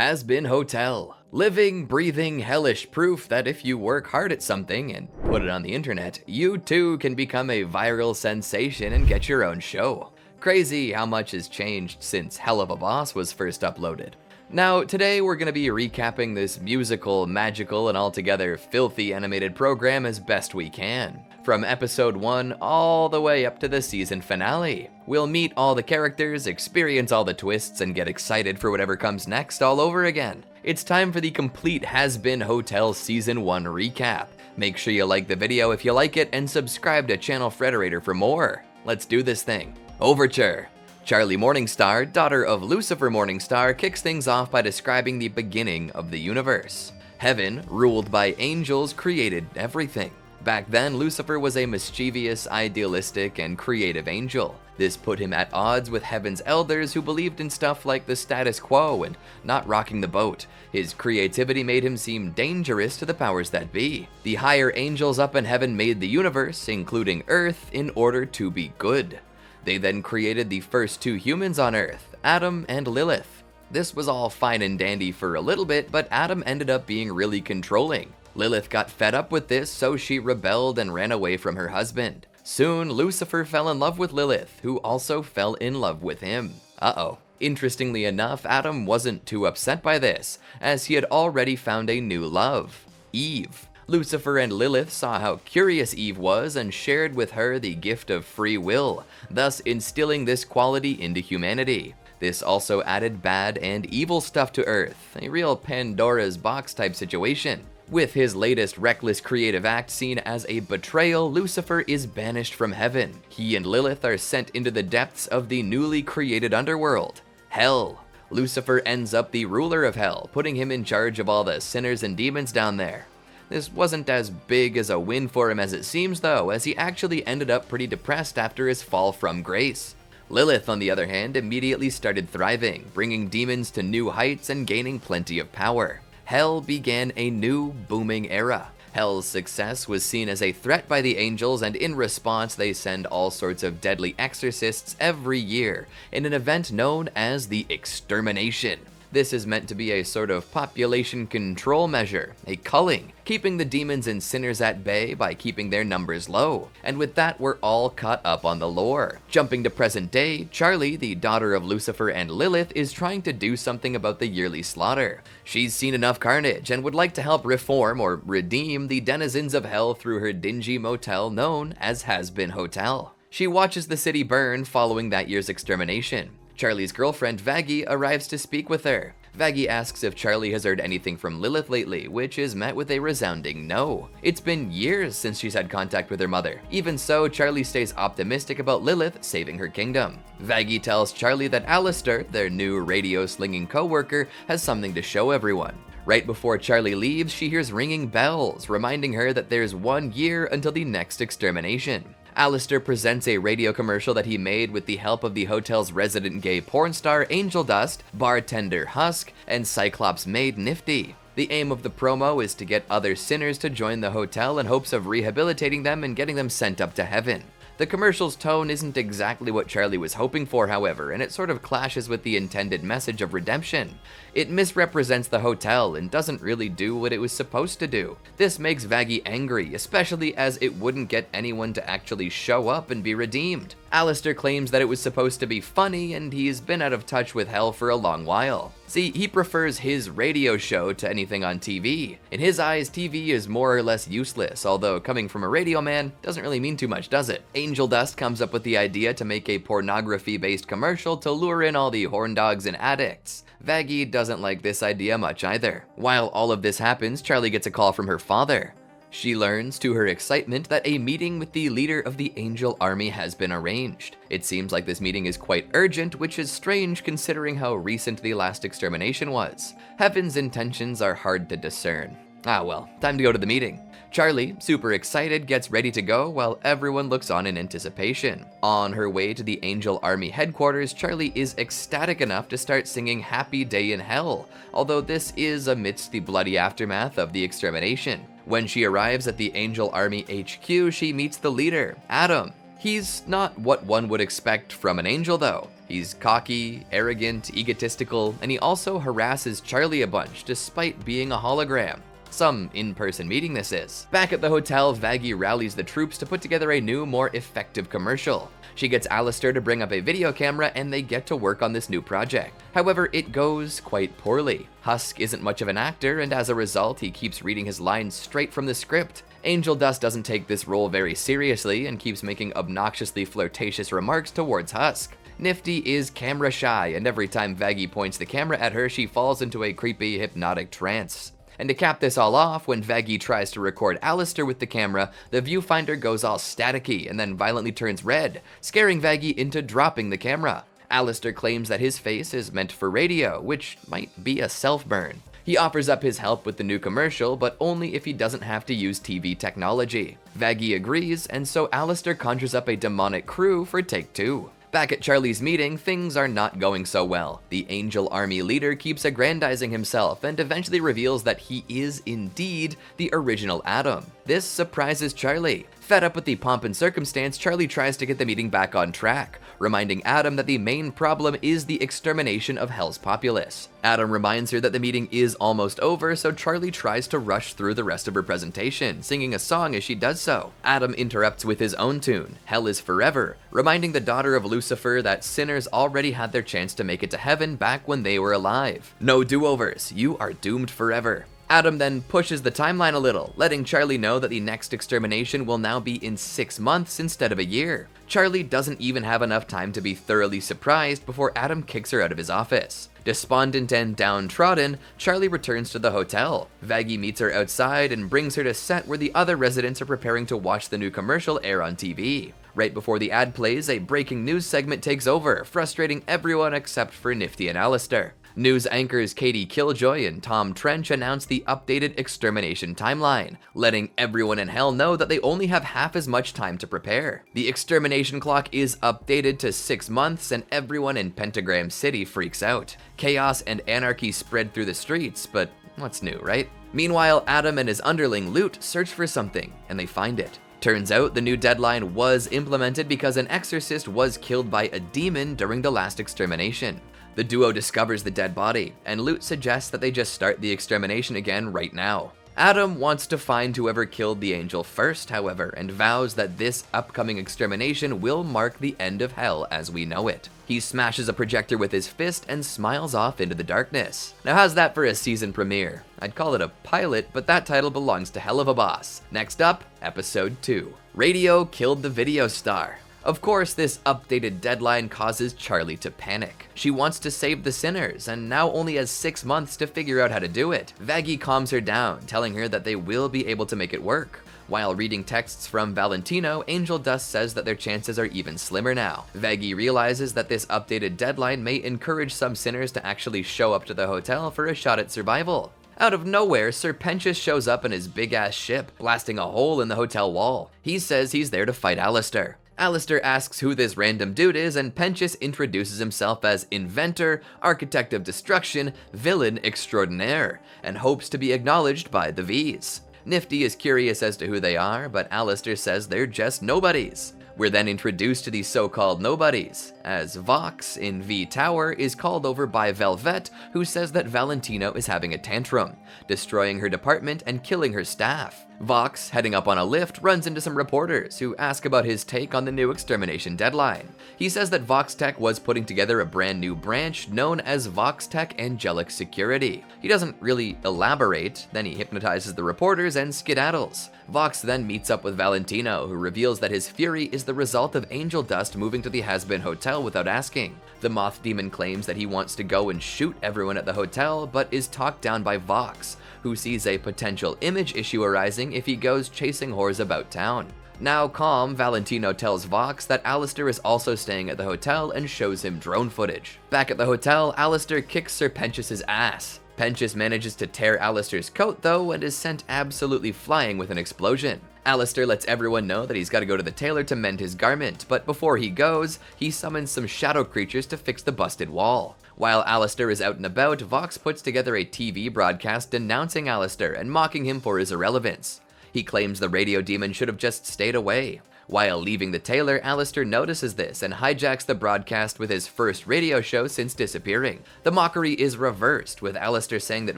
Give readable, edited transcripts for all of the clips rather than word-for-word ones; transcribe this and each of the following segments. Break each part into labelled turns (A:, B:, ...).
A: Hazbin Hotel. Living, breathing, hellish proof that if you work hard at something and put it on the internet, you too can become a viral sensation and get your own show. Crazy how much has changed since Hell of a Boss was first uploaded. Now, today we're going to be recapping this musical, magical, and altogether filthy animated program as best we can. From episode 1 all the way up to the season finale. We'll meet all the characters, experience all the twists, and get excited for whatever comes next all over again. It's time for the complete Hazbin Hotel Season 1 recap. Make sure you like the video if you like it, and subscribe to Channel Frederator for more. Let's do this thing. Overture. Charlie Morningstar, daughter of Lucifer Morningstar, kicks things off by describing the beginning of the universe. Heaven, ruled by angels, created everything. Back then, Lucifer was a mischievous, idealistic, and creative angel. This put him at odds with Heaven's elders who believed in stuff like the status quo and not rocking the boat. His creativity made him seem dangerous to the powers that be. The higher angels up in Heaven made the universe, including Earth, in order to be good. They then created the first two humans on Earth, Adam and Lilith. This was all fine and dandy for a little bit, but Adam ended up being really controlling. Lilith got fed up with this, so she rebelled and ran away from her husband. Soon, Lucifer fell in love with Lilith, who also fell in love with him. Uh-oh. Interestingly enough, Adam wasn't too upset by this, as he had already found a new love, Eve. Lucifer and Lilith saw how curious Eve was and shared with her the gift of free will, thus instilling this quality into humanity. This also added bad and evil stuff to Earth, a real Pandora's box type situation. With his latest reckless creative act seen as a betrayal, Lucifer is banished from heaven. He and Lilith are sent into the depths of the newly created underworld, Hell. Lucifer ends up the ruler of Hell, putting him in charge of all the sinners and demons down there. This wasn't as big as a win for him as it seems though, as he actually ended up pretty depressed after his fall from grace. Lilith, on the other hand, immediately started thriving, bringing demons to new heights and gaining plenty of power. Hell began a new, booming era. Hell's success was seen as a threat by the angels, and in response they send all sorts of deadly exorcists every year in an event known as the Extermination. This is meant to be a sort of population control measure, a culling, keeping the demons and sinners at bay by keeping their numbers low. And with that, we're all caught up on the lore. Jumping to present day, Charlie, the daughter of Lucifer and Lilith, is trying to do something about the yearly slaughter. She's seen enough carnage and would like to help reform or redeem the denizens of Hell through her dingy motel known as Hazbin Hotel. She watches the city burn following that year's extermination. Charlie's girlfriend, Vaggie, arrives to speak with her. Vaggie asks if Charlie has heard anything from Lilith lately, which is met with a resounding no. It's been years since she's had contact with her mother. Even so, Charlie stays optimistic about Lilith saving her kingdom. Vaggie tells Charlie that Alistair, their new radio-slinging co-worker, has something to show everyone. Right before Charlie leaves, she hears ringing bells, reminding her that there's 1 year until the next extermination. Alistair presents a radio commercial that he made with the help of the hotel's resident gay porn star Angel Dust, bartender Husk, and Cyclops maid Nifty. The aim of the promo is to get other sinners to join the hotel in hopes of rehabilitating them and getting them sent up to heaven. The commercial's tone isn't exactly what Charlie was hoping for, however, and it sort of clashes with the intended message of redemption. It misrepresents the hotel and doesn't really do what it was supposed to do. This makes Vaggie angry, especially as it wouldn't get anyone to actually show up and be redeemed. Alistair claims that it was supposed to be funny, and he's been out of touch with Hell for a long while. See, he prefers his radio show to anything on TV. In his eyes, TV is more or less useless, although coming from a radio man doesn't really mean too much, does it? Angel Dust comes up with the idea to make a pornography-based commercial to lure in all the horn dogs and addicts. Vaggie doesn't like this idea much either. While all of this happens, Charlie gets a call from her father. She learns, to her excitement, that a meeting with the leader of the Angel Army has been arranged. It seems like this meeting is quite urgent, which is strange considering how recent the last extermination was. Heaven's intentions are hard to discern. Ah well, time to go to the meeting. Charlie, super excited, gets ready to go while everyone looks on in anticipation. On her way to the Angel Army headquarters, Charlie is ecstatic enough to start singing Happy Day in Hell, although this is amidst the bloody aftermath of the extermination. When she arrives at the Angel Army HQ, she meets the leader, Adam. He's not what one would expect from an angel though. He's cocky, arrogant, egotistical, and he also harasses Charlie a bunch despite being a hologram. Some in-person meeting this is. Back at the hotel, Vaggie rallies the troops to put together a new, more effective commercial. She gets Alistair to bring up a video camera and they get to work on this new project. However, it goes quite poorly. Husk isn't much of an actor, and as a result, he keeps reading his lines straight from the script. Angel Dust doesn't take this role very seriously and keeps making obnoxiously flirtatious remarks towards Husk. Nifty is camera shy, and every time Vaggie points the camera at her, she falls into a creepy, hypnotic trance. And to cap this all off, when Vaggie tries to record Alistair with the camera, the viewfinder goes all staticky and then violently turns red, scaring Vaggie into dropping the camera. Alistair claims that his face is meant for radio, which might be a self-burn. He offers up his help with the new commercial, but only if he doesn't have to use TV technology. Vaggie agrees, and so Alistair conjures up a demonic crew for take 2. Back at Charlie's meeting, things are not going so well. The Angel Army leader keeps aggrandizing himself and eventually reveals that he is indeed the original Adam. This surprises Charlie. Fed up with the pomp and circumstance, Charlie tries to get the meeting back on track, reminding Adam that the main problem is the extermination of Hell's populace. Adam reminds her that the meeting is almost over, so Charlie tries to rush through the rest of her presentation, singing a song as she does so. Adam interrupts with his own tune, Hell is Forever, reminding the daughter of Lucifer that sinners already had their chance to make it to heaven back when they were alive. No do-overs, you are doomed forever. Adam then pushes the timeline a little, letting Charlie know that the next extermination will now be in 6 months instead of a year. Charlie doesn't even have enough time to be thoroughly surprised before Adam kicks her out of his office. Despondent and downtrodden, Charlie returns to the hotel. Vaggie meets her outside and brings her to set where the other residents are preparing to watch the new commercial air on TV. Right before the ad plays, a breaking news segment takes over, frustrating everyone except for Nifty and Alistair. News anchors Katie Killjoy and Tom Trench announce the updated extermination timeline, letting everyone in Hell know that they only have half as much time to prepare. The extermination clock is updated to 6 months, and everyone in Pentagram City freaks out. Chaos and anarchy spread through the streets, but what's new, right? Meanwhile, Adam and his underling Loot search for something, and they find it. Turns out the new deadline was implemented because an exorcist was killed by a demon during the last extermination. The duo discovers the dead body, and Loot suggests that they just start the extermination again right now. Adam wants to find whoever killed the angel first, however, and vows that this upcoming extermination will mark the end of Hell as we know it. He smashes a projector with his fist and smiles off into the darkness. Now how's that for a season premiere? I'd call it a pilot, but that title belongs to Helluva Boss. Next up, Episode 2. Radio killed the video star. Of course, this updated deadline causes Charlie to panic. She wants to save the sinners, and now only has 6 months to figure out how to do it. Vaggie calms her down, telling her that they will be able to make it work. While reading texts from Valentino, Angel Dust says that their chances are even slimmer now. Vaggie realizes that this updated deadline may encourage some sinners to actually show up to the hotel for a shot at survival. Out of nowhere, Sir Pentious shows up in his big-ass ship, blasting a hole in the hotel wall. He says he's there to fight Alistair. Alistair asks who this random dude is, and Pentious introduces himself as Inventor, Architect of Destruction, Villain Extraordinaire, and hopes to be acknowledged by the V's. Nifty is curious as to who they are, but Alistair says they're just nobodies. We're then introduced to these so-called nobodies, as Vox in V Tower is called over by Velvet, who says that Valentino is having a tantrum, destroying her department and killing her staff. Vox, heading up on a lift, runs into some reporters who ask about his take on the new extermination deadline. He says that VoxTech was putting together a brand new branch known as VoxTech Angelic Security. He doesn't really elaborate, then he hypnotizes the reporters and skedaddles. Vox then meets up with Valentino, who reveals that his fury is the result of Angel Dust moving to the Has-Been Hotel without asking. The Moth Demon claims that he wants to go and shoot everyone at the hotel, but is talked down by Vox, who sees a potential image issue arising if he goes chasing whores about town. Now calm, Valentino tells Vox that Alistair is also staying at the hotel and shows him drone footage. Back at the hotel, Alistair kicks Sir Pentious' ass. Pentious manages to tear Alistair's coat though and is sent absolutely flying with an explosion. Alistair lets everyone know that he's got to go to the tailor to mend his garment, but before he goes, he summons some shadow creatures to fix the busted wall. While Alistair is out and about, Vox puts together a TV broadcast denouncing Alistair and mocking him for his irrelevance. He claims the radio demon should have just stayed away. While leaving the tailor, Alistair notices this and hijacks the broadcast with his first radio show since disappearing. The mockery is reversed, with Alistair saying that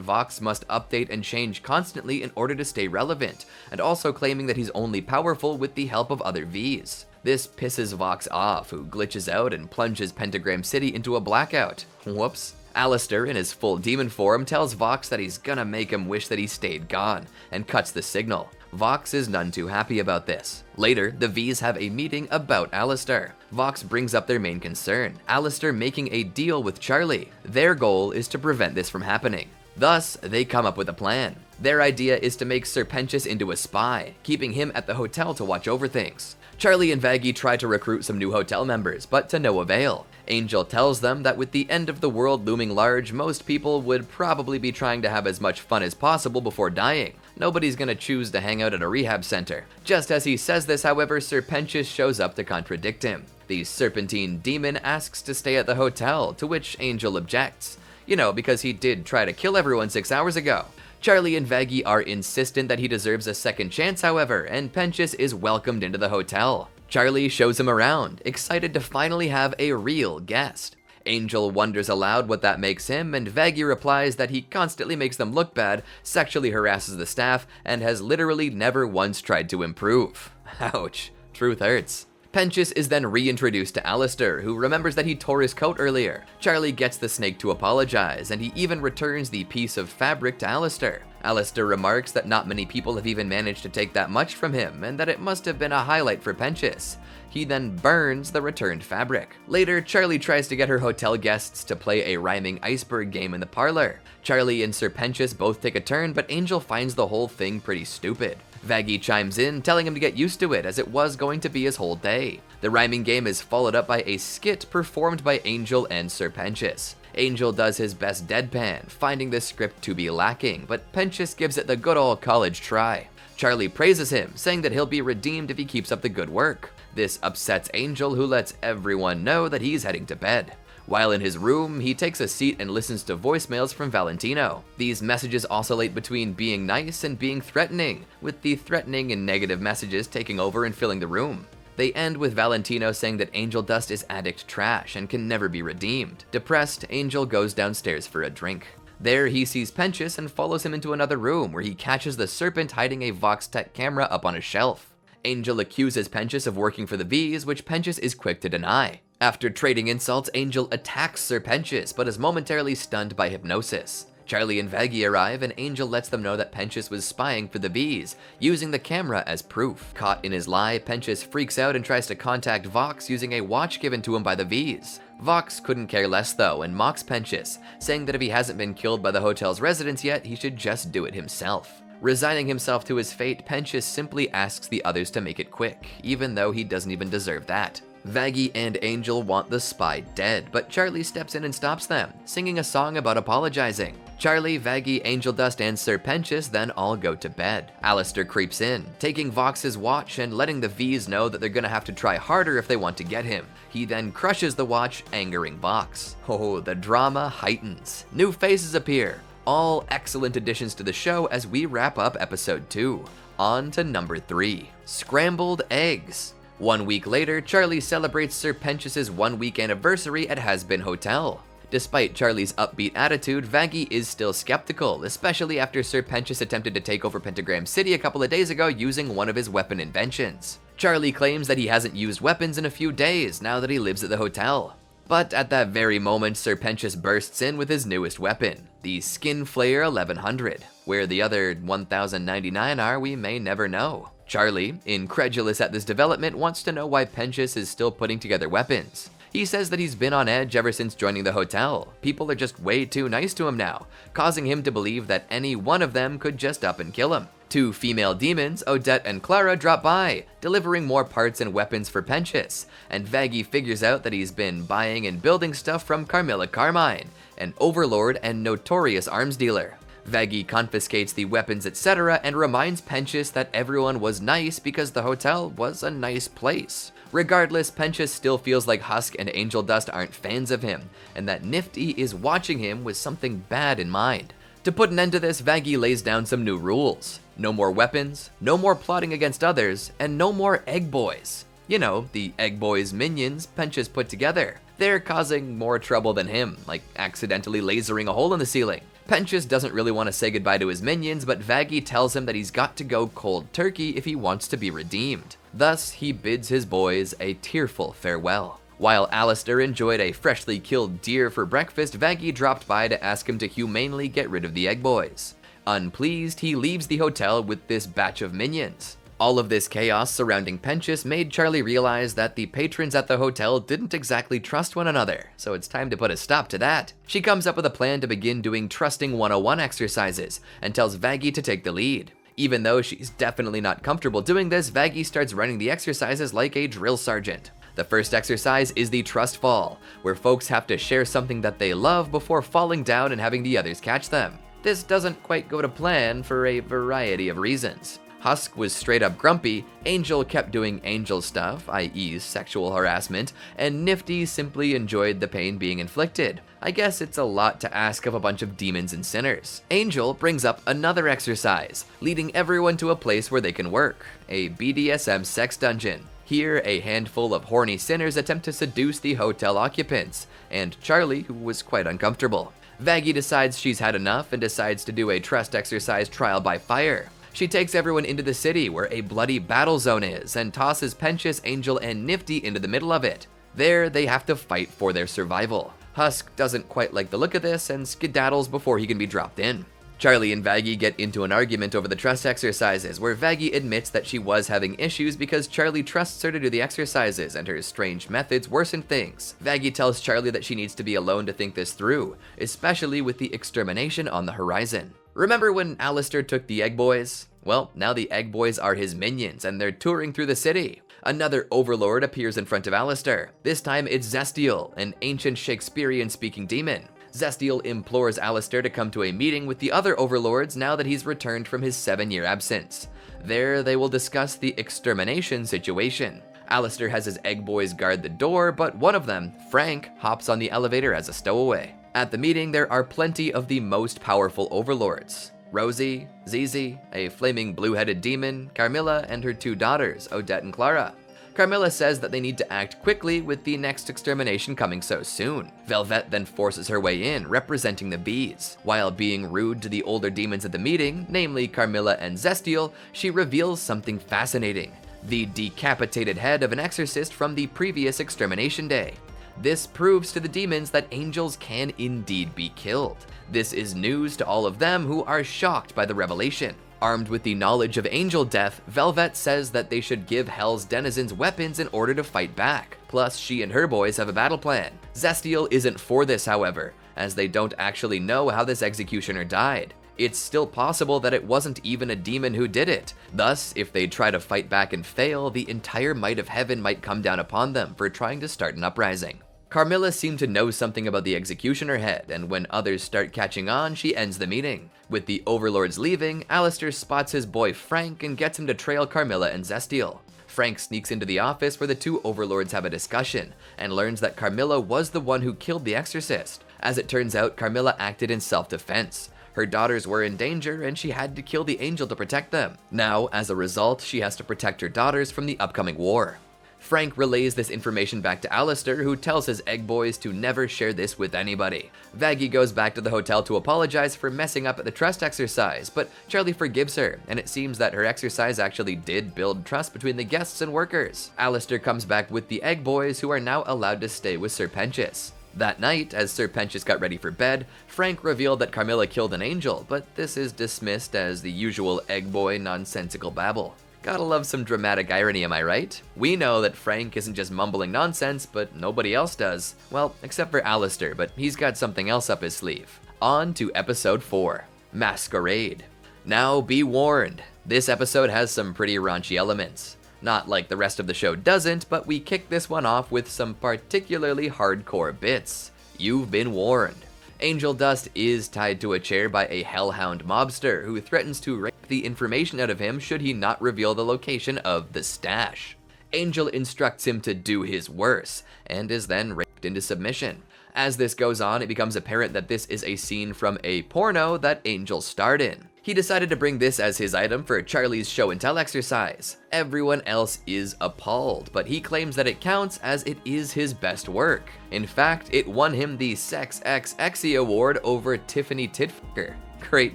A: Vox must update and change constantly in order to stay relevant, and also claiming that he's only powerful with the help of other Vs. This pisses Vox off, who glitches out and plunges Pentagram City into a blackout. Whoops. Alistair, in his full demon form, tells Vox that he's gonna make him wish that he stayed gone, and cuts the signal. Vox is none too happy about this. Later, the Vs have a meeting about Alistair. Vox brings up their main concern, Alistair making a deal with Charlie. Their goal is to prevent this from happening. Thus, they come up with a plan. Their idea is to make Serpentius into a spy, keeping him at the hotel to watch over things. Charlie and Vaggie try to recruit some new hotel members, but to no avail. Angel tells them that with the end of the world looming large, most people would probably be trying to have as much fun as possible before dying. Nobody's gonna choose to hang out at a rehab center. Just as he says this, however, Serpentius shows up to contradict him. The serpentine demon asks to stay at the hotel, to which Angel objects. You know, because he did try to kill everyone 6 hours ago. Charlie and Vaggie are insistent that he deserves a second chance, however, and Pentius is welcomed into the hotel. Charlie shows him around, excited to finally have a real guest. Angel wonders aloud what that makes him, and Vaggie replies that he constantly makes them look bad, sexually harasses the staff, and has literally never once tried to improve. Ouch. Truth hurts. Pentius is then reintroduced to Alistair, who remembers that he tore his coat earlier. Charlie gets the snake to apologize, and he even returns the piece of fabric to Alistair. Alistair remarks that not many people have even managed to take that much from him, and that it must have been a highlight for Pentius. He then burns the returned fabric. Later, Charlie tries to get her hotel guests to play a rhyming iceberg game in the parlor. Charlie and Serpentius both take a turn, but Angel finds the whole thing pretty stupid. Vaggie chimes in, telling him to get used to it, as it was going to be his whole day. The rhyming game is followed up by a skit performed by Angel and Serpentius. Angel does his best deadpan, finding the script to be lacking, but Pentius gives it the good old college try. Charlie praises him, saying that he'll be redeemed if he keeps up the good work. This upsets Angel, who lets everyone know that he's heading to bed. While in his room, he takes a seat and listens to voicemails from Valentino. These messages oscillate between being nice and being threatening, with the threatening and negative messages taking over and filling the room. They end with Valentino saying that Angel Dust is addict trash and can never be redeemed. Depressed, Angel goes downstairs for a drink. There, he sees Pentius and follows him into another room, where he catches the serpent hiding a Vox-Tech camera up on a shelf. Angel accuses Pentius of working for the Vs, which Pentius is quick to deny. After trading insults, Angel attacks Serpentius, but is momentarily stunned by hypnosis. Charlie and Vaggie arrive, and Angel lets them know that Pentius was spying for the Vs, using the camera as proof. Caught in his lie, Pentius freaks out and tries to contact Vox using a watch given to him by the Vs. Vox couldn't care less though, and mocks Pentius, saying that if he hasn't been killed by the hotel's residents yet, he should just do it himself. Resigning himself to his fate, Pentius simply asks the others to make it quick, even though he doesn't even deserve that. Vaggie and Angel want the spy dead, but Charlie steps in and stops them, singing a song about apologizing. Charlie, Vaggie, Angel Dust, and Serpentius then all go to bed. Alistair creeps in, taking Vox's watch and letting the Vs know that they're gonna have to try harder if they want to get him. He then crushes the watch, angering Vox. Oh, the drama heightens. New faces appear. All excellent additions to the show as we wrap up episode 2. On to number 3, Scrambled Eggs. 1 week later, Charlie celebrates Serpentius' 1-week anniversary at Has-Been Hotel. Despite Charlie's upbeat attitude, Vaggie is still skeptical, especially after Serpentius attempted to take over Pentagram City a couple of days ago using one of his weapon inventions. Charlie claims that he hasn't used weapons in a few days now that he lives at the hotel. But at that very moment, Serpentius bursts in with his newest weapon, the Skin Flayer 1100. Where the other 1099 are, we may never know. Charlie, incredulous at this development, wants to know why Pentius is still putting together weapons. He says that he's been on edge ever since joining the hotel. People are just way too nice to him now, causing him to believe that any one of them could just up and kill him. 2 female demons, Odette and Clara, drop by, delivering more parts and weapons for Pentius, and Vaggie figures out that he's been buying and building stuff from Carmilla Carmine, an overlord and notorious arms dealer. Vaggie confiscates the weapons, etc., and reminds Pentius that everyone was nice because the hotel was a nice place. Regardless, Pentius still feels like Husk and Angel Dust aren't fans of him, and that Nifty is watching him with something bad in mind. To put an end to this, Vaggie lays down some new rules. No more weapons, no more plotting against others, and no more Egg Boys. You know, the Egg Boys minions Penchas put together. They're causing more trouble than him, like accidentally lasering a hole in the ceiling. Penchas doesn't really want to say goodbye to his minions, but Vaggie tells him that he's got to go cold turkey if he wants to be redeemed. Thus, he bids his boys a tearful farewell. While Alistair enjoyed a freshly killed deer for breakfast, Vaggie dropped by to ask him to humanely get rid of the Egg Boys. Unpleased, he leaves the hotel with this batch of minions. All of this chaos surrounding Penchas made Charlie realize that the patrons at the hotel didn't exactly trust one another, so it's time to put a stop to that. She comes up with a plan to begin doing Trusting 101 exercises, and tells Vaggie to take the lead. Even though she's definitely not comfortable doing this, Vaggie starts running the exercises like a drill sergeant. The first exercise is the Trust Fall, where folks have to share something that they love before falling down and having the others catch them. This doesn't quite go to plan for a variety of reasons. Husk was straight up grumpy, Angel kept doing Angel stuff, i.e. sexual harassment, and Nifty simply enjoyed the pain being inflicted. I guess it's a lot to ask of a bunch of demons and sinners. Angel brings up another exercise, leading everyone to a place where they can work, a BDSM sex dungeon. Here, a handful of horny sinners attempt to seduce the hotel occupants, and Charlie, who was quite uncomfortable. Vaggie decides she's had enough and decides to do a trust exercise trial by fire. She takes everyone into the city where a bloody battle zone is and tosses Penchas, Angel, and Nifty into the middle of it. There, they have to fight for their survival. Husk doesn't quite like the look of this and skedaddles before he can be dropped in. Charlie and Vaggie get into an argument over the trust exercises, where Vaggie admits that she was having issues because Charlie trusts her to do the exercises and her strange methods worsen things. Vaggie tells Charlie that she needs to be alone to think this through, especially with the extermination on the horizon. Remember when Alistair took the Egg Boys? Well, now the Egg Boys are his minions and they're touring through the city. Another overlord appears in front of Alistair. This time it's Zestiel, an ancient Shakespearean-speaking demon. Zestiel implores Alistair to come to a meeting with the other overlords now that he's returned from his 7-year absence. There, they will discuss the extermination situation. Alistair has his Egg Boys guard the door, but one of them, Frank, hops on the elevator as a stowaway. At the meeting, there are plenty of the most powerful overlords. Rosie, Zizi, a flaming blue-headed demon, Carmilla, and her 2 daughters, Odette and Clara. Carmilla says that they need to act quickly with the next extermination coming so soon. Velvet then forces her way in, representing the bees. While being rude to the older demons at the meeting, namely Carmilla and Zestiel, she reveals something fascinating: the decapitated head of an exorcist from the previous extermination day. This proves to the demons that angels can indeed be killed. This is news to all of them, who are shocked by the revelation. Armed with the knowledge of angel death, Velvet says that they should give Hell's denizens weapons in order to fight back. Plus, she and her boys have a battle plan. Zestiel isn't for this, however, as they don't actually know how this executioner died. It's still possible that it wasn't even a demon who did it. Thus, if they try to fight back and fail, the entire might of heaven might come down upon them for trying to start an uprising. Carmilla seemed to know something about the executioner head, and when others start catching on, she ends the meeting. With the overlords leaving, Alistair spots his boy Frank and gets him to trail Carmilla and Zestiel. Frank sneaks into the office where the 2 overlords have a discussion, and learns that Carmilla was the one who killed the exorcist. As it turns out, Carmilla acted in self-defense. Her daughters were in danger, and she had to kill the angel to protect them. Now, as a result, she has to protect her daughters from the upcoming war. Frank relays this information back to Alistair, who tells his Egg Boys to never share this with anybody. Vaggie goes back to the hotel to apologize for messing up at the trust exercise, but Charlie forgives her, and it seems that her exercise actually did build trust between the guests and workers. Alistair comes back with the Egg Boys, who are now allowed to stay with Sir Penchas. That night, as Sir Penchas got ready for bed, Frank revealed that Carmilla killed an angel, but this is dismissed as the usual Egg Boy nonsensical babble. Gotta love some dramatic irony, am I right? We know that Frank isn't just mumbling nonsense, but nobody else does. Well, except for Alistair, but he's got something else up his sleeve. On to episode 4, Masquerade. Now be warned, this episode has some pretty raunchy elements. Not like the rest of the show doesn't, but we kick this one off with some particularly hardcore bits. You've been warned. Angel Dust is tied to a chair by a hellhound mobster who threatens to rape the information out of him should he not reveal the location of the stash. Angel instructs him to do his worst, and is then raped into submission. As this goes on, it becomes apparent that this is a scene from a porno that Angel starred in. He decided to bring this as his item for Charlie's show and tell exercise. Everyone else is appalled, but he claims that it counts as it is his best work. In fact, it won him the Sex X Exy Award over Tiffany Titfucker. Great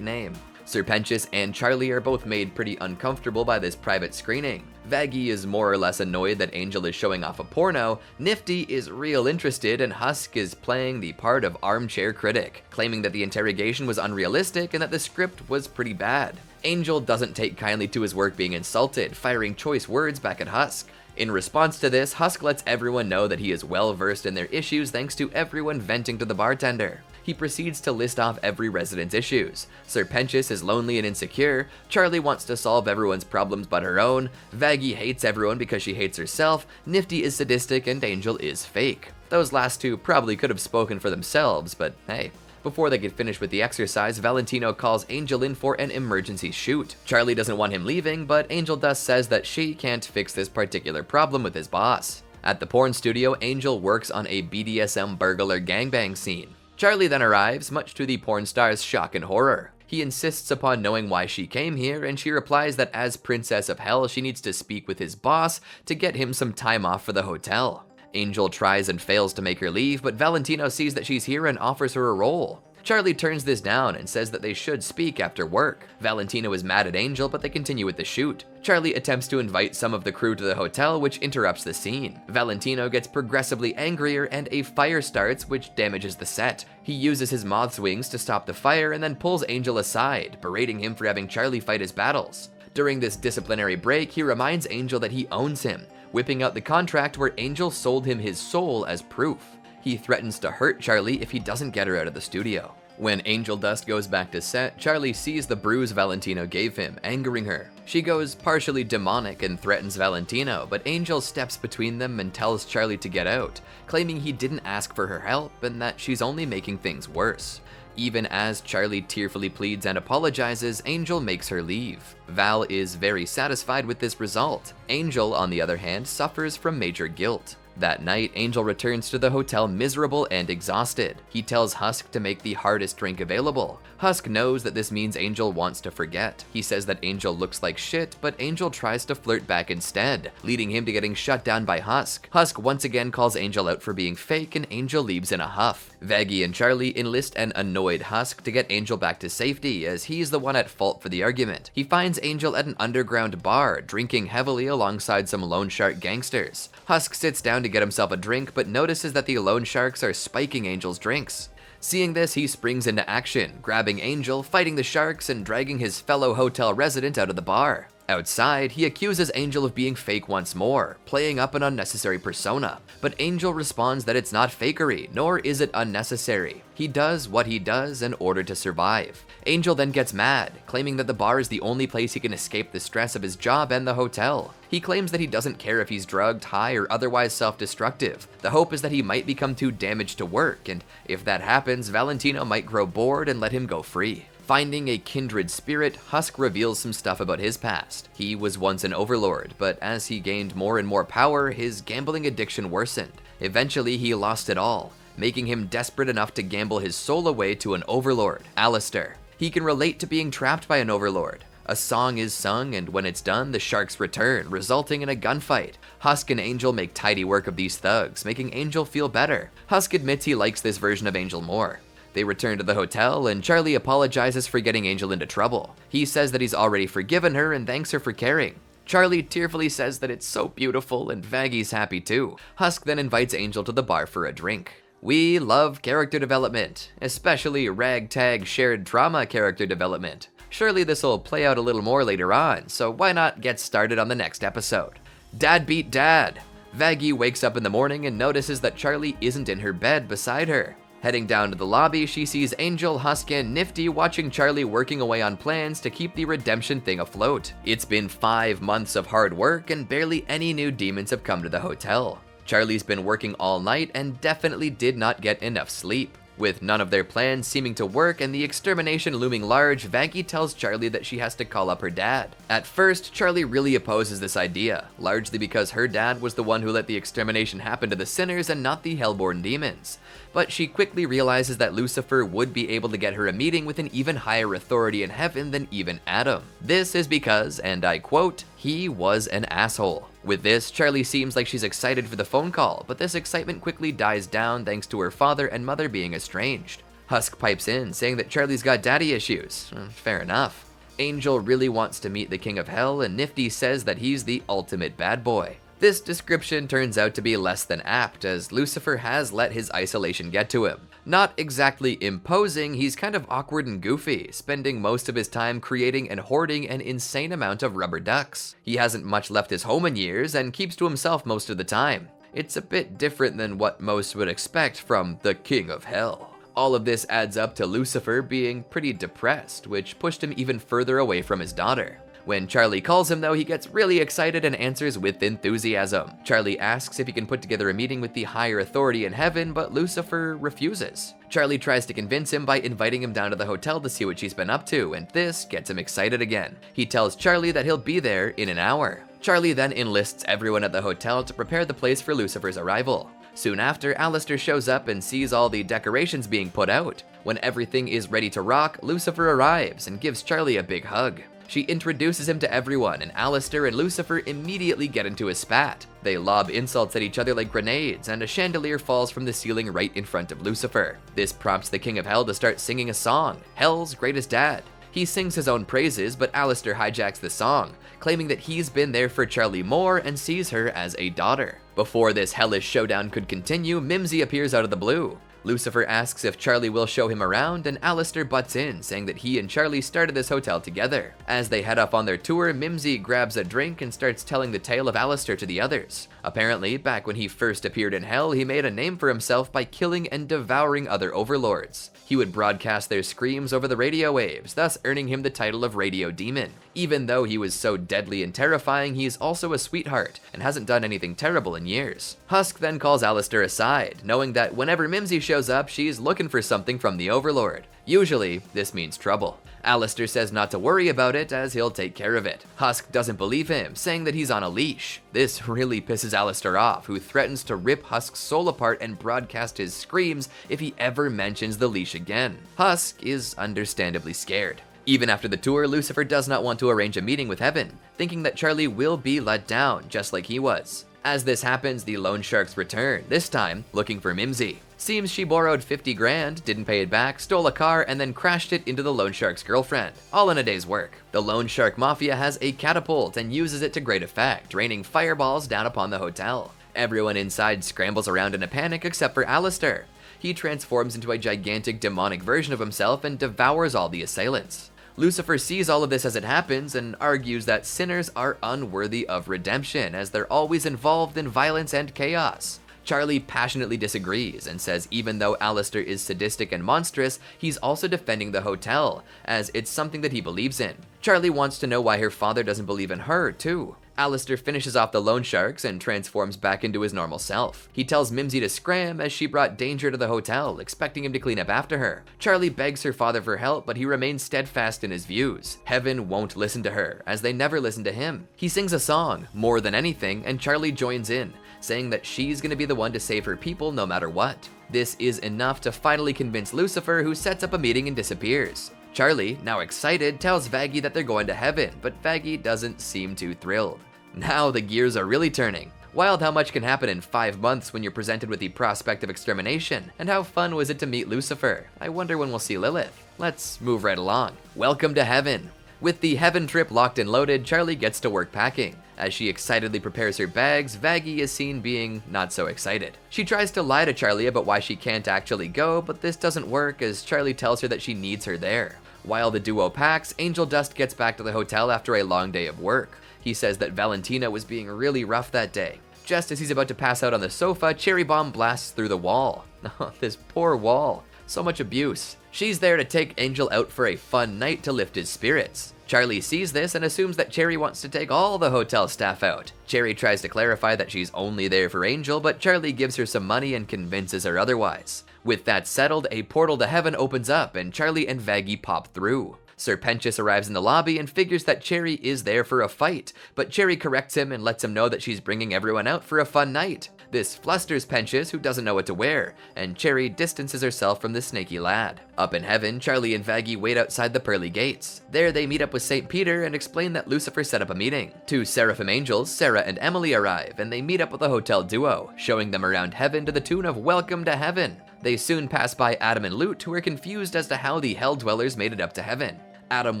A: name. Serpentious and Charlie are both made pretty uncomfortable by this private screening. Vaggie is more or less annoyed that Angel is showing off a porno, Nifty is real interested, and Husk is playing the part of armchair critic, claiming that the interrogation was unrealistic and that the script was pretty bad. Angel doesn't take kindly to his work being insulted, firing choice words back at Husk. In response to this, Husk lets everyone know that he is well versed in their issues thanks to everyone venting to the bartender. He proceeds to list off every resident's issues. Serpentious is lonely and insecure, Charlie wants to solve everyone's problems but her own, Vaggie hates everyone because she hates herself, Nifty is sadistic, and Angel is fake. Those last two probably could have spoken for themselves, but hey. Before they get finished with the exercise, Valentino calls Angel in for an emergency shoot. Charlie doesn't want him leaving, but Angel thus says that she can't fix this particular problem with his boss. At the porn studio, Angel works on a BDSM burglar gangbang scene. Charlie then arrives, much to the porn star's shock and horror. He insists upon knowing why she came here, and she replies that as Princess of Hell, she needs to speak with his boss to get him some time off for the hotel. Angel tries and fails to make her leave, but Valentino sees that she's here and offers her a role. Charlie turns this down and says that they should speak after work. Valentino is mad at Angel, but they continue with the shoot. Charlie attempts to invite some of the crew to the hotel, which interrupts the scene. Valentino gets progressively angrier and a fire starts, which damages the set. He uses his moth's wings to stop the fire and then pulls Angel aside, berating him for having Charlie fight his battles. During this disciplinary break, he reminds Angel that he owns him, whipping out the contract where Angel sold him his soul as proof. He threatens to hurt Charlie if he doesn't get her out of the studio. When Angel Dust goes back to set, Charlie sees the bruise Valentino gave him, angering her. She goes partially demonic and threatens Valentino, but Angel steps between them and tells Charlie to get out, claiming he didn't ask for her help and that she's only making things worse. Even as Charlie tearfully pleads and apologizes, Angel makes her leave. Val is very satisfied with this result. Angel, on the other hand, suffers from major guilt. That night, Angel returns to the hotel miserable and exhausted. He tells Husk to make the hardest drink available. Husk knows that this means Angel wants to forget. He says that Angel looks like shit, but Angel tries to flirt back instead, leading him to getting shut down by Husk. Husk once again calls Angel out for being fake, and Angel leaves in a huff. Vaggie and Charlie enlist an annoyed Husk to get Angel back to safety, as he's the one at fault for the argument. He finds Angel at an underground bar, drinking heavily alongside some loan shark gangsters. Husk sits down to get himself a drink, but notices that the loan sharks are spiking Angel's drinks. Seeing this, he springs into action, grabbing Angel, fighting the sharks, and dragging his fellow hotel resident out of the bar. Outside, he accuses Angel of being fake once more, playing up an unnecessary persona. But Angel responds that it's not fakery, nor is it unnecessary. He does what he does in order to survive. Angel then gets mad, claiming that the bar is the only place he can escape the stress of his job and the hotel. He claims that he doesn't care if he's drugged, high, or otherwise self-destructive. The hope is that he might become too damaged to work, and if that happens, Valentino might grow bored and let him go free. Finding a kindred spirit, Husk reveals some stuff about his past. He was once an overlord, but as he gained more and more power, his gambling addiction worsened. Eventually, he lost it all, making him desperate enough to gamble his soul away to an overlord, Alistair. He can relate to being trapped by an overlord. A song is sung, and when it's done, the sharks return, resulting in a gunfight. Husk and Angel make tidy work of these thugs, making Angel feel better. Husk admits he likes this version of Angel more. They return to the hotel, and Charlie apologizes for getting Angel into trouble. He says that he's already forgiven her and thanks her for caring. Charlie tearfully says that it's so beautiful, and Vaggie's happy too. Husk then invites Angel to the bar for a drink. We love character development, especially ragtag shared trauma character development. Surely this'll play out a little more later on, so why not get started on the next episode? Dad beat Dad. Vaggie wakes up in the morning and notices that Charlie isn't in her bed beside her. Heading down to the lobby, she sees Angel, Husk, and Nifty watching Charlie working away on plans to keep the redemption thing afloat. It's been 5 months of hard work and barely any new demons have come to the hotel. Charlie's been working all night and definitely did not get enough sleep. With none of their plans seeming to work and the extermination looming large, Vaggie tells Charlie that she has to call up her dad. At first, Charlie really opposes this idea, largely because her dad was the one who let the extermination happen to the sinners and not the Hellborn demons. but she quickly realizes that Lucifer would be able to get her a meeting with an even higher authority in heaven than even Adam. This is because, and I quote, "he was an asshole." With this, Charlie seems like she's excited for the phone call, but this excitement quickly dies down thanks to her father and mother being estranged. Husk pipes in, saying that Charlie's got daddy issues. Fair enough. Angel really wants to meet the King of Hell, and Nifty says that he's the ultimate bad boy. This description turns out to be less than apt, as Lucifer has let his isolation get to him. Not exactly imposing, he's kind of awkward and goofy, spending most of his time creating and hoarding an insane amount of rubber ducks. He hasn't much left his home in years, and keeps to himself most of the time. It's a bit different than what most would expect from the King of Hell. All of this adds up to Lucifer being pretty depressed, which pushed him even further away from his daughter. When Charlie calls him though, he gets really excited and answers with enthusiasm. Charlie asks if he can put together a meeting with the higher authority in heaven, but Lucifer refuses. Charlie tries to convince him by inviting him down to the hotel to see what she's been up to, and this gets him excited again. He tells Charlie that he'll be there in an hour. Charlie then enlists everyone at the hotel to prepare the place for Lucifer's arrival. Soon after, Alistair shows up and sees all the decorations being put out. When everything is ready to rock, Lucifer arrives and gives Charlie a big hug. She introduces him to everyone, and Alistair and Lucifer immediately get into a spat. They lob insults at each other like grenades, and a chandelier falls from the ceiling right in front of Lucifer. This prompts the King of Hell to start singing a song, Hell's Greatest Dad. He sings his own praises, but Alistair hijacks the song, claiming that he's been there for Charlie more and sees her as a daughter. Before this hellish showdown could continue, Mimsy appears out of the blue. Lucifer asks if Charlie will show him around, and Alistair butts in, saying that he and Charlie started this hotel together. As they head off on their tour, Mimsy grabs a drink and starts telling the tale of Alistair to the others. Apparently, back when he first appeared in Hell, he made a name for himself by killing and devouring other overlords. He would broadcast their screams over the radio waves, thus earning him the title of Radio Demon. Even though he was so deadly and terrifying, he's also a sweetheart, and hasn't done anything terrible in years. Husk then calls Alistair aside, knowing that whenever Mimsy shows up, she's looking for something from the Overlord. Usually, this means trouble. Alistair says not to worry about it, as he'll take care of it. Husk doesn't believe him, saying that he's on a leash. This really pisses Alistair off, who threatens to rip Husk's soul apart and broadcast his screams if he ever mentions the leash again. Husk is understandably scared. Even after the tour, Lucifer does not want to arrange a meeting with Heaven, thinking that Charlie will be let down, just like he was. As this happens, the loan sharks return, this time looking for Mimsy. Seems she borrowed 50 grand, didn't pay it back, stole a car, and then crashed it into the loan shark's girlfriend, all in a day's work. The loan shark mafia has a catapult and uses it to great effect, raining fireballs down upon the hotel. Everyone inside scrambles around in a panic except for Alistair. He transforms into a gigantic demonic version of himself and devours all the assailants. Lucifer sees all of this as it happens and argues that sinners are unworthy of redemption, as they're always involved in violence and chaos. Charlie passionately disagrees and says even though Alistair is sadistic and monstrous, he's also defending the hotel, as it's something that he believes in. Charlie wants to know why her father doesn't believe in her, too. Alistair finishes off the loan sharks and transforms back into his normal self. He tells Mimsy to scram as she brought danger to the hotel, expecting him to clean up after her. Charlie begs her father for help, but he remains steadfast in his views. Heaven won't listen to her, as they never listen to him. He sings a song, More Than Anything, and Charlie joins in, saying that she's gonna be the one to save her people no matter what. This is enough to finally convince Lucifer, who sets up a meeting and disappears. Charlie, now excited, tells Vaggie that they're going to heaven, but Vaggie doesn't seem too thrilled. Now the gears are really turning. Wild how much can happen in 5 months when you're presented with the prospect of extermination, and how fun was it to meet Lucifer? I wonder when we'll see Lilith. Let's move right along. Welcome to heaven. With the heaven trip locked and loaded, Charlie gets to work packing. As she excitedly prepares her bags, Vaggie is seen being not so excited. She tries to lie to Charlie about why she can't actually go, but this doesn't work as Charlie tells her that she needs her there. While the duo packs, Angel Dust gets back to the hotel after a long day of work. He says that Valentina was being really rough that day. Just as he's about to pass out on the sofa, Cherry Bomb blasts through the wall. Oh, this poor wall. So much abuse. She's there to take Angel out for a fun night to lift his spirits. Charlie sees this and assumes that Cherry wants to take all the hotel staff out. Cherry tries to clarify that she's only there for Angel, but Charlie gives her some money and convinces her otherwise. With that settled, a portal to heaven opens up and Charlie and Vaggie pop through. Serpentius arrives in the lobby and figures that Cherry is there for a fight, but Cherry corrects him and lets him know that she's bringing everyone out for a fun night. This flusters Pentious, who doesn't know what to wear, and Cherry distances herself from the snaky lad. Up in heaven, Charlie and Vaggie wait outside the pearly gates. There they meet up with St. Peter and explain that Lucifer set up a meeting. Two seraphim angels, Sarah and Emily, arrive, and they meet up with a hotel duo, showing them around heaven to the tune of Welcome to Heaven. They soon pass by Adam and Lute, who are confused as to how the Hell Dwellers made it up to heaven. Adam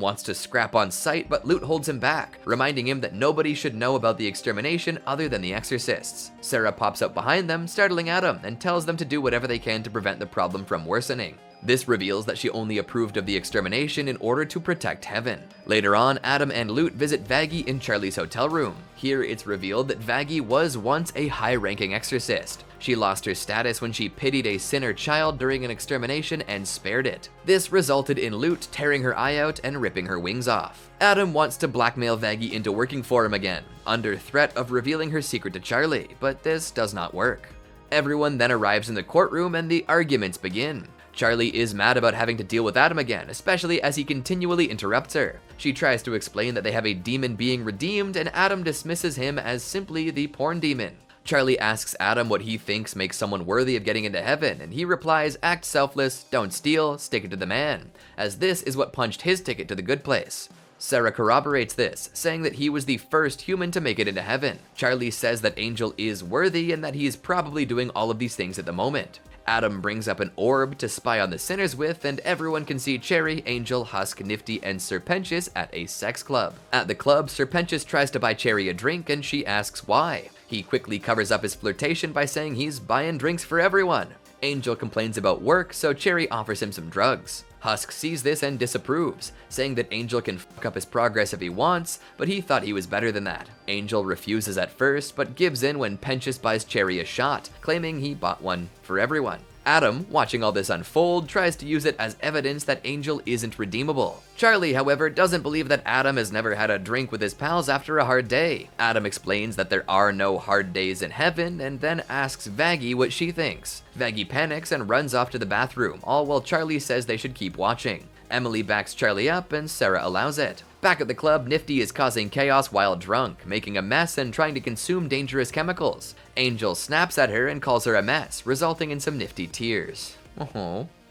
A: wants to scrap on sight, but Lute holds him back, reminding him that nobody should know about the extermination other than the exorcists. Sarah pops up behind them, startling Adam, and tells them to do whatever they can to prevent the problem from worsening. This reveals that she only approved of the extermination in order to protect heaven. Later on, Adam and Lute visit Vaggie in Charlie's hotel room. Here it's revealed that Vaggie was once a high-ranking exorcist. She lost her status when she pitied a sinner child during an extermination and spared it. This resulted in Lute tearing her eye out and ripping her wings off. Adam wants to blackmail Vaggie into working for him again, under threat of revealing her secret to Charlie, but this does not work. Everyone then arrives in the courtroom and the arguments begin. Charlie is mad about having to deal with Adam again, especially as he continually interrupts her. She tries to explain that they have a demon being redeemed, and Adam dismisses him as simply the porn demon. Charlie asks Adam what he thinks makes someone worthy of getting into heaven, and he replies, act selfless, don't steal, stick it to the man, as this is what punched his ticket to the good place. Sarah corroborates this, saying that he was the first human to make it into heaven. Charlie says that Angel is worthy and that he is probably doing all of these things at the moment. Adam brings up an orb to spy on the sinners with, and everyone can see Cherry, Angel, Husk, Nifty, and Serpentius at a sex club. At the club, Serpentius tries to buy Cherry a drink, and she asks why. He quickly covers up his flirtation by saying he's buying drinks for everyone. Angel complains about work, so Cherry offers him some drugs. Husk sees this and disapproves, saying that Angel can fuck up his progress if he wants, but he thought he was better than that. Angel refuses at first, but gives in when Pentious buys Cherry a shot, claiming he bought one for everyone. Adam, watching all this unfold, tries to use it as evidence that Angel isn't redeemable. Charlie, however, doesn't believe that Adam has never had a drink with his pals after a hard day. Adam explains that there are no hard days in heaven, and then asks Vaggie what she thinks. Vaggie panics and runs off to the bathroom, all while Charlie says they should keep watching. Emily backs Charlie up, and Sarah allows it. Back at the club, Nifty is causing chaos while drunk, making a mess and trying to consume dangerous chemicals. Angel snaps at her and calls her a mess, resulting in some Nifty tears.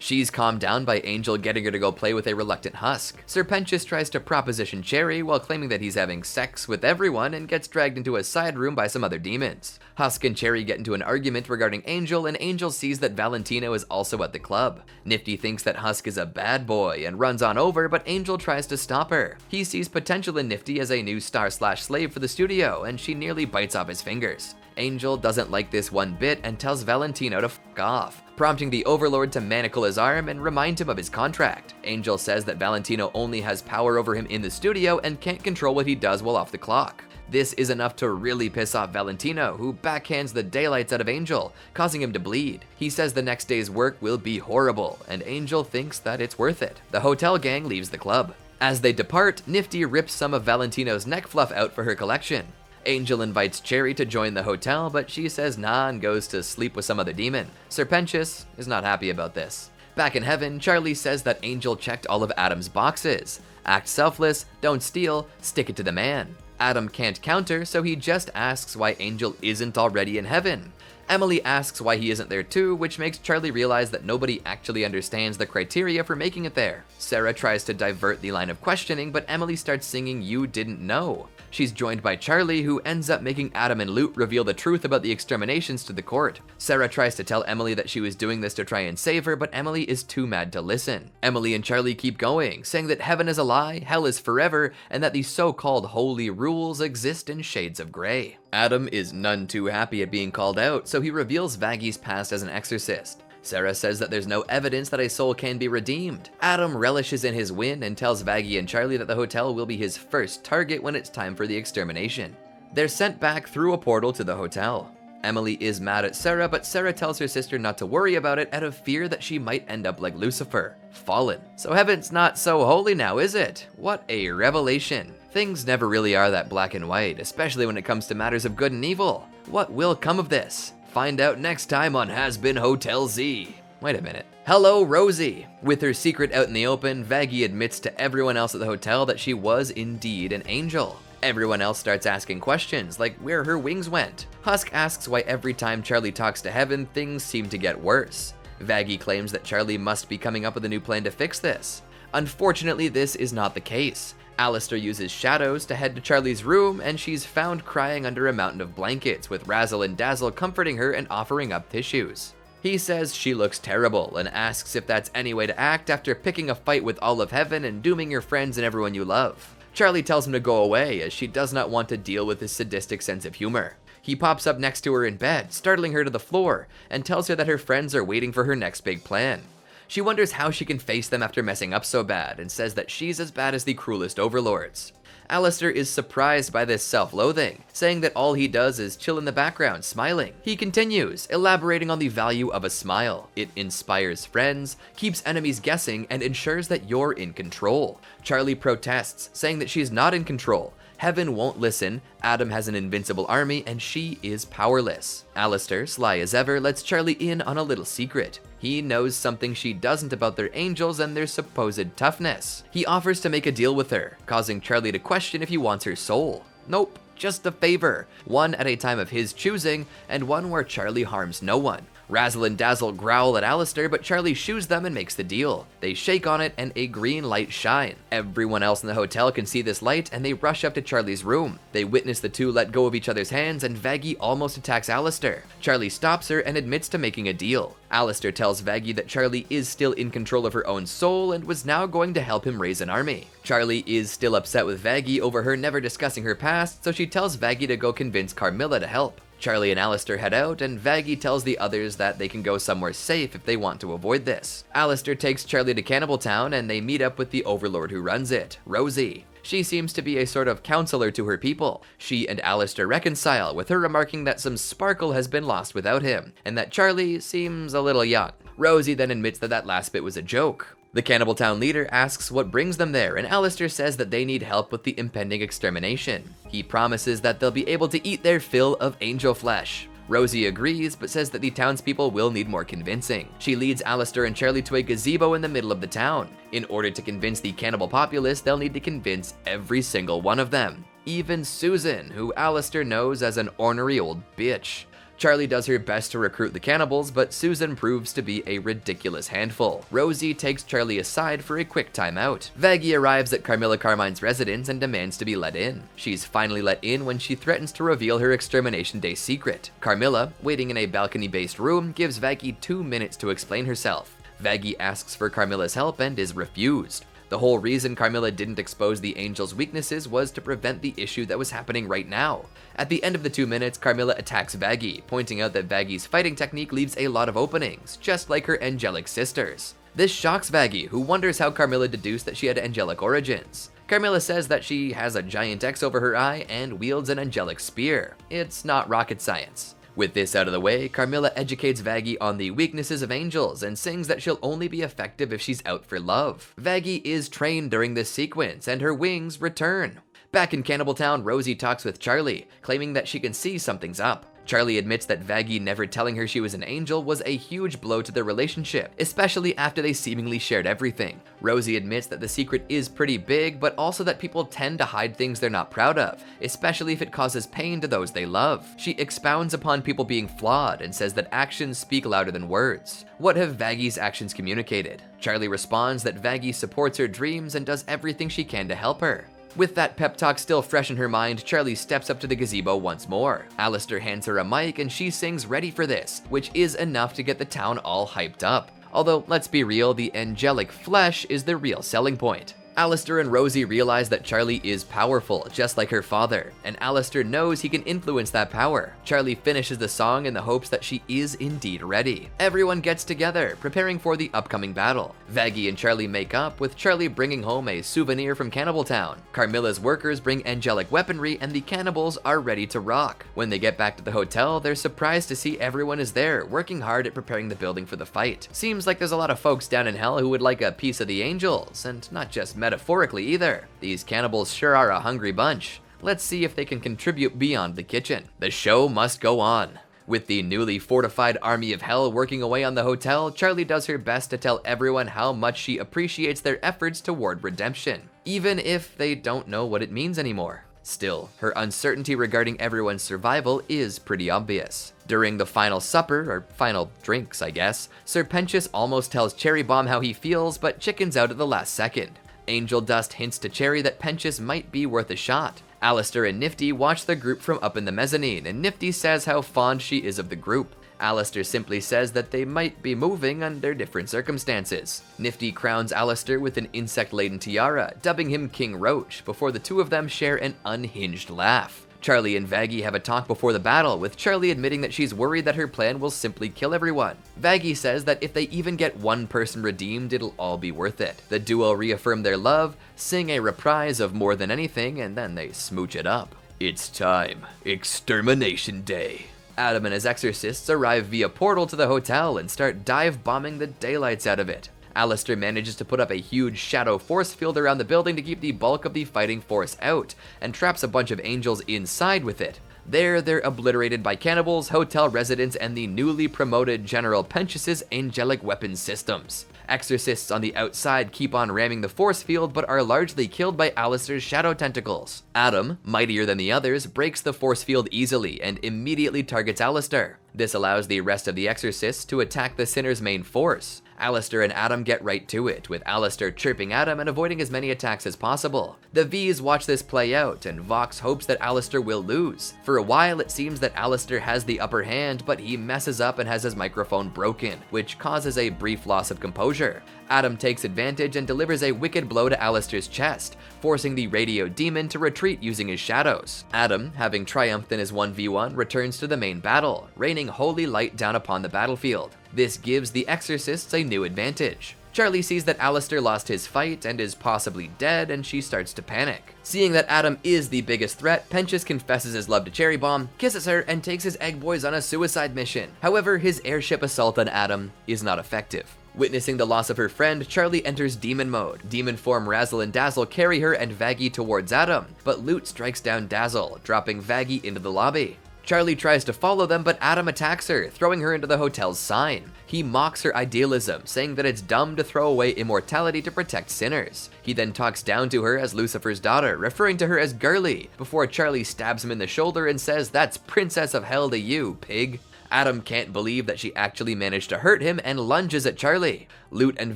A: She's calmed down by Angel getting her to go play with a reluctant Husk. Serpentius tries to proposition Cherry while claiming that he's having sex with everyone and gets dragged into a side room by some other demons. Husk and Cherry get into an argument regarding Angel, and Angel sees that Valentino is also at the club. Nifty thinks that Husk is a bad boy and runs on over, but Angel tries to stop her. He sees potential in Nifty as a new star/slave for the studio, and she nearly bites off his fingers. Angel doesn't like this one bit and tells Valentino to f*** off, prompting the Overlord to manacle his arm and remind him of his contract. Angel says that Valentino only has power over him in the studio and can't control what he does while off the clock. This is enough to really piss off Valentino, who backhands the daylights out of Angel, causing him to bleed. He says the next day's work will be horrible, and Angel thinks that it's worth it. The hotel gang leaves the club. As they depart, Nifty rips some of Valentino's neck fluff out for her collection. Angel invites Cherry to join the hotel, but she says nah and goes to sleep with some other demon. Serpentius is not happy about this. Back in heaven, Charlie says that Angel checked all of Adam's boxes. Act selfless, don't steal, stick it to the man. Adam can't counter, so he just asks why Angel isn't already in heaven. Emily asks why he isn't there too, which makes Charlie realize that nobody actually understands the criteria for making it there. Sarah tries to divert the line of questioning, but Emily starts singing You Didn't Know. She's joined by Charlie, who ends up making Adam and Lute reveal the truth about the exterminations to the court. Sarah tries to tell Emily that she was doing this to try and save her, but Emily is too mad to listen. Emily and Charlie keep going, saying that heaven is a lie, hell is forever, and that the so-called holy rules exist in shades of gray. Adam is none too happy at being called out, so he reveals Vaggie's past as an exorcist. Sarah says that there's no evidence that a soul can be redeemed. Adam relishes in his win and tells Vaggie and Charlie that the hotel will be his first target when it's time for the extermination. They're sent back through a portal to the hotel. Emily is mad at Sarah, but Sarah tells her sister not to worry about it out of fear that she might end up like Lucifer, fallen. So heaven's not so holy now, is it? What a revelation. Things never really are that black and white, especially when it comes to matters of good and evil. What will come of this? Find out next time on Has Been Hotel Z. Wait a minute. Hello, Rosie! With her secret out in the open, Vaggie admits to everyone else at the hotel that she was indeed an angel. Everyone else starts asking questions, like where her wings went. Husk asks why every time Charlie talks to Heaven, things seem to get worse. Vaggie claims that Charlie must be coming up with a new plan to fix this. Unfortunately, this is not the case. Alistair uses shadows to head to Charlie's room, and she's found crying under a mountain of blankets, with Razzle and Dazzle comforting her and offering up tissues. He says she looks terrible and asks if that's any way to act after picking a fight with all of Heaven and dooming your friends and everyone you love. Charlie tells him to go away as she does not want to deal with his sadistic sense of humor. He pops up next to her in bed, startling her to the floor, and tells her that her friends are waiting for her next big plan. She wonders how she can face them after messing up so bad and says that she's as bad as the cruelest overlords. Alistair is surprised by this self-loathing, saying that all he does is chill in the background, smiling. He continues, elaborating on the value of a smile. It inspires friends, keeps enemies guessing, and ensures that you're in control. Charlie protests, saying that she's not in control. Heaven won't listen, Adam has an invincible army, and she is powerless. Alistair, sly as ever, lets Charlie in on a little secret. He knows something she doesn't about their angels and their supposed toughness. He offers to make a deal with her, causing Charlie to question if he wants her soul. Nope, just a favor, one at a time of his choosing, and one where Charlie harms no one. Razzle and Dazzle growl at Alistair, but Charlie shoos them and makes the deal. They shake on it and a green light shines. Everyone else in the hotel can see this light and they rush up to Charlie's room. They witness the two let go of each other's hands and Vaggie almost attacks Alistair. Charlie stops her and admits to making a deal. Alistair tells Vaggie that Charlie is still in control of her own soul and was now going to help him raise an army. Charlie is still upset with Vaggie over her never discussing her past, so she tells Vaggie to go convince Carmilla to help. Charlie and Alistair head out, and Vaggie tells the others that they can go somewhere safe if they want to avoid this. Alistair takes Charlie to Cannibal Town, and they meet up with the overlord who runs it, Rosie. She seems to be a sort of counselor to her people. She and Alistair reconcile, with her remarking that some sparkle has been lost without him, and that Charlie seems a little young. Rosie then admits that last bit was a joke. The Cannibal Town leader asks what brings them there, and Alistair says that they need help with the impending extermination. He promises that they'll be able to eat their fill of angel flesh. Rosie agrees, but says that the townspeople will need more convincing. She leads Alistair and Charlie to a gazebo in the middle of the town. In order to convince the cannibal populace, they'll need to convince every single one of them. Even Susan, who Alistair knows as an ornery old bitch. Charlie does her best to recruit the cannibals, but Susan proves to be a ridiculous handful. Rosie takes Charlie aside for a quick timeout. Vaggie arrives at Carmilla Carmine's residence and demands to be let in. She's finally let in when she threatens to reveal her extermination day secret. Carmilla, waiting in a balcony-based room, gives Vaggie 2 minutes to explain herself. Vaggie asks for Carmilla's help and is refused. The whole reason Carmilla didn't expose the angel's weaknesses was to prevent the issue that was happening right now. At the end of the 2 minutes, Carmilla attacks Vaggie, pointing out that Vaggie's fighting technique leaves a lot of openings, just like her angelic sisters. This shocks Vaggie, who wonders how Carmilla deduced that she had angelic origins. Carmilla says that she has a giant X over her eye and wields an angelic spear. It's not rocket science. With this out of the way, Carmilla educates Vaggie on the weaknesses of angels and sings that she'll only be effective if she's out for love. Vaggie is trained during this sequence, and her wings return. Back in Cannibal Town, Rosie talks with Charlie, claiming that she can see something's up. Charlie admits that Vaggie never telling her she was an angel was a huge blow to their relationship, especially after they seemingly shared everything. Rosie admits that the secret is pretty big, but also that people tend to hide things they're not proud of, especially if it causes pain to those they love. She expounds upon people being flawed and says that actions speak louder than words. What have Vaggie's actions communicated? Charlie responds that Vaggie supports her dreams and does everything she can to help her. With that pep talk still fresh in her mind, Charlie steps up to the gazebo once more. Alistair hands her a mic and she sings Ready for This, which is enough to get the town all hyped up. Although, let's be real, the angelic flesh is the real selling point. Alistair and Rosie realize that Charlie is powerful, just like her father, and Alistair knows he can influence that power. Charlie finishes the song in the hopes that she is indeed ready. Everyone gets together, preparing for the upcoming battle. Vaggie and Charlie make up, with Charlie bringing home a souvenir from Cannibal Town. Carmilla's workers bring angelic weaponry, and the cannibals are ready to rock. When they get back to the hotel, they're surprised to see everyone is there, working hard at preparing the building for the fight. Seems like there's a lot of folks down in hell who would like a piece of the angels, and not just metaphorically either. These cannibals sure are a hungry bunch. Let's see if they can contribute beyond the kitchen. The show must go on. With the newly fortified army of hell working away on the hotel, Charlie does her best to tell everyone how much she appreciates their efforts toward redemption, even if they don't know what it means anymore. Still, her uncertainty regarding everyone's survival is pretty obvious. During the final supper, or final drinks I guess, Sir Pentious almost tells Cherry Bomb how he feels, but chickens out at the last second. Angel Dust hints to Cherry that Pentious might be worth a shot. Alistair and Nifty watch the group from up in the mezzanine, and Nifty says how fond she is of the group. Alistair simply says that they might be moving under different circumstances. Nifty crowns Alistair with an insect-laden tiara, dubbing him King Roach, before the two of them share an unhinged laugh. Charlie and Vaggie have a talk before the battle, with Charlie admitting that she's worried that her plan will simply kill everyone. Vaggie says that if they even get one person redeemed, it'll all be worth it. The duo reaffirm their love, sing a reprise of More Than Anything, and then they smooch it up. It's time. Extermination Day. Adam and his exorcists arrive via portal to the hotel and start dive-bombing the daylights out of it. Alistair manages to put up a huge shadow force field around the building to keep the bulk of the fighting force out, and traps a bunch of angels inside with it. There, they're obliterated by cannibals, hotel residents, and the newly promoted General Pentious' angelic weapons systems. Exorcists on the outside keep on ramming the force field, but are largely killed by Alistair's shadow tentacles. Adam, mightier than the others, breaks the force field easily and immediately targets Alistair. This allows the rest of the exorcists to attack the sinner's main force. Alistair and Adam get right to it, with Alistair chirping Adam and avoiding as many attacks as possible. The V's watch this play out, and Vox hopes that Alistair will lose. For a while, it seems that Alistair has the upper hand, but he messes up and has his microphone broken, which causes a brief loss of composure. Adam takes advantage and delivers a wicked blow to Alistair's chest, forcing the radio demon to retreat using his shadows. Adam, having triumphed in his 1v1, returns to the main battle, raining holy light down upon the battlefield. This gives the exorcists a new advantage. Charlie sees that Alistair lost his fight and is possibly dead, and she starts to panic. Seeing that Adam is the biggest threat, Pentious confesses his love to Cherry Bomb, kisses her, and takes his egg boys on a suicide mission. However, his airship assault on Adam is not effective. Witnessing the loss of her friend, Charlie enters demon mode. Demon form Razzle and Dazzle carry her and Vaggie towards Adam, but Loot strikes down Dazzle, dropping Vaggie into the lobby. Charlie tries to follow them, but Adam attacks her, throwing her into the hotel's sign. He mocks her idealism, saying that it's dumb to throw away immortality to protect sinners. He then talks down to her as Lucifer's daughter, referring to her as girly, before Charlie stabs him in the shoulder and says, "That's Princess of Hell to you, pig." Adam can't believe that she actually managed to hurt him and lunges at Charlie. Loot and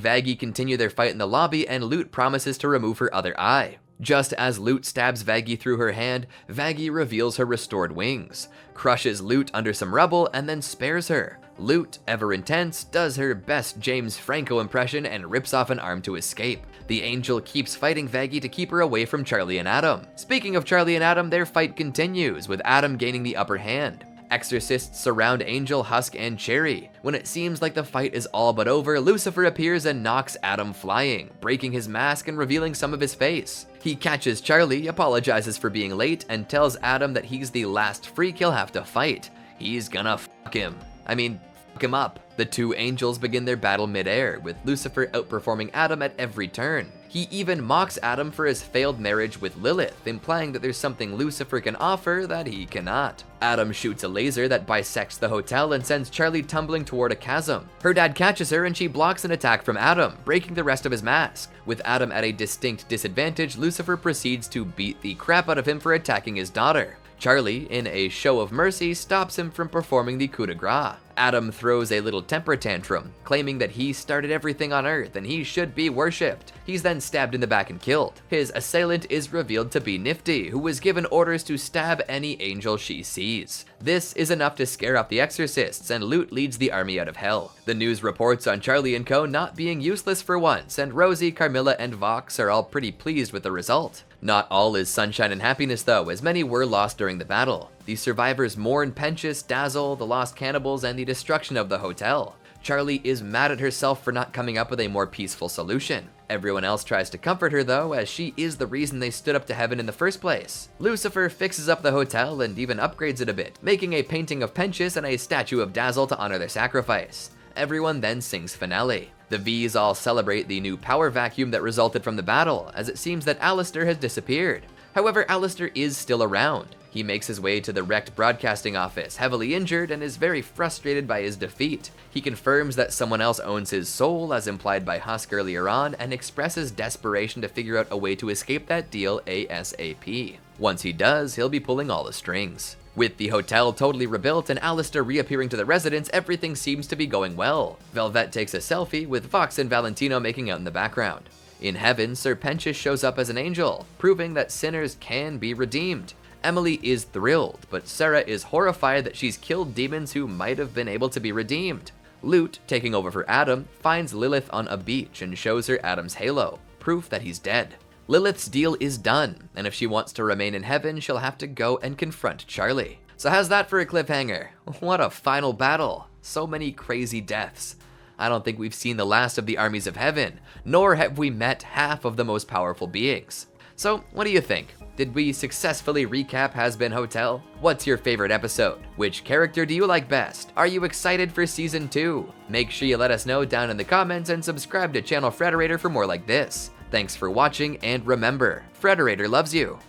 A: Vaggie continue their fight in the lobby, and Loot promises to remove her other eye. Just as Loot stabs Vaggie through her hand, Vaggie reveals her restored wings, crushes Loot under some rubble, and then spares her. Loot, ever intense, does her best James Franco impression and rips off an arm to escape. The angel keeps fighting Vaggie to keep her away from Charlie and Adam. Speaking of Charlie and Adam, their fight continues, with Adam gaining the upper hand. Exorcists surround Angel, Husk, and Cherry. When it seems like the fight is all but over, Lucifer appears and knocks Adam flying, breaking his mask and revealing some of his face. He catches Charlie, apologizes for being late, and tells Adam that he's the last freak he'll have to fight. He's gonna fuck him up. The two angels begin their battle midair, with Lucifer outperforming Adam at every turn. He even mocks Adam for his failed marriage with Lilith, implying that there's something Lucifer can offer that he cannot. Adam shoots a laser that bisects the hotel and sends Charlie tumbling toward a chasm. Her dad catches her and she blocks an attack from Adam, breaking the rest of his mask. With Adam at a distinct disadvantage, Lucifer proceeds to beat the crap out of him for attacking his daughter. Charlie, in a show of mercy, stops him from performing the coup de grace. Adam throws a little temper tantrum, claiming that he started everything on Earth and he should be worshipped. He's then stabbed in the back and killed. His assailant is revealed to be Nifty, who was given orders to stab any angel she sees. This is enough to scare off the exorcists, and Loot leads the army out of hell. The news reports on Charlie and co. not being useless for once, and Rosie, Carmilla, and Vox are all pretty pleased with the result. Not all is sunshine and happiness though, as many were lost during the battle. The survivors mourn Pentious, Dazzle, the lost cannibals, and the destruction of the hotel. Charlie is mad at herself for not coming up with a more peaceful solution. Everyone else tries to comfort her though, as she is the reason they stood up to heaven in the first place. Lucifer fixes up the hotel and even upgrades it a bit, making a painting of Pentious and a statue of Dazzle to honor their sacrifice. Everyone then sings finale. The V's all celebrate the new power vacuum that resulted from the battle, as it seems that Alistair has disappeared. However, Alistair is still around. He makes his way to the wrecked broadcasting office, heavily injured, and is very frustrated by his defeat. He confirms that someone else owns his soul, as implied by Husk earlier on, and expresses desperation to figure out a way to escape that deal ASAP. Once he does, he'll be pulling all the strings. With the hotel totally rebuilt and Alistair reappearing to the residence, everything seems to be going well. Velvet takes a selfie, with Vox and Valentino making out in the background. In heaven, Sir Pentious shows up as an angel, proving that sinners can be redeemed. Emily is thrilled, but Sarah is horrified that she's killed demons who might have been able to be redeemed. Lute, taking over for Adam, finds Lilith on a beach and shows her Adam's halo, proof that he's dead. Lilith's deal is done, and if she wants to remain in heaven, she'll have to go and confront Charlie. So how's that for a cliffhanger? What a final battle. So many crazy deaths. I don't think we've seen the last of the armies of heaven, nor have we met half of the most powerful beings. So what do you think? Did we successfully recap Hazbin Hotel? What's your favorite episode? Which character do you like best? Are you excited for season 2? Make sure you let us know down in the comments and subscribe to Channel Frederator for more like this. Thanks for watching, and remember, Frederator loves you.